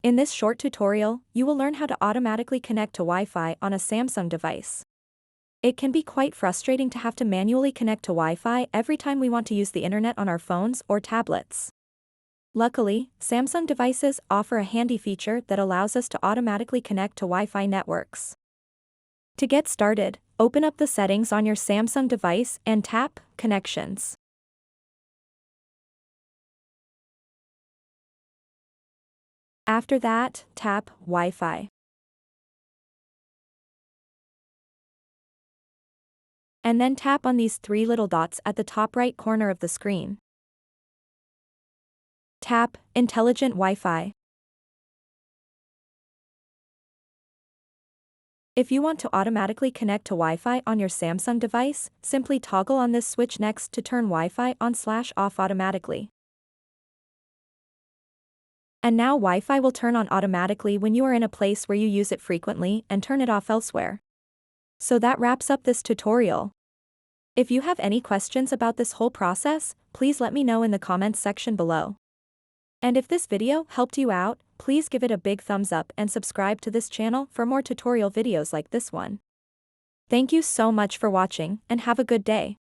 In this short tutorial, you will learn how to automatically connect to Wi-Fi on a Samsung device. It can be quite frustrating to have to manually connect to Wi-Fi every time we want to use the internet on our phones or tablets. Luckily, Samsung devices offer a handy feature that allows us to automatically connect to Wi-Fi networks. To get started, open up the settings on your Samsung device and tap Connections. After that, tap Wi-Fi. And then tap on these three little dots at the top right corner of the screen. Tap Intelligent Wi-Fi. If you want to automatically connect to Wi-Fi on your Samsung device, simply toggle on this switch next to turn Wi-Fi on/off automatically. And now Wi-Fi will turn on automatically when you are in a place where you use it frequently and turn it off elsewhere. So that wraps up this tutorial. If you have any questions about this whole process, please let me know in the comments section below. And if this video helped you out, please give it a big thumbs up and subscribe to this channel for more tutorial videos like this one. Thank you so much for watching and have a good day.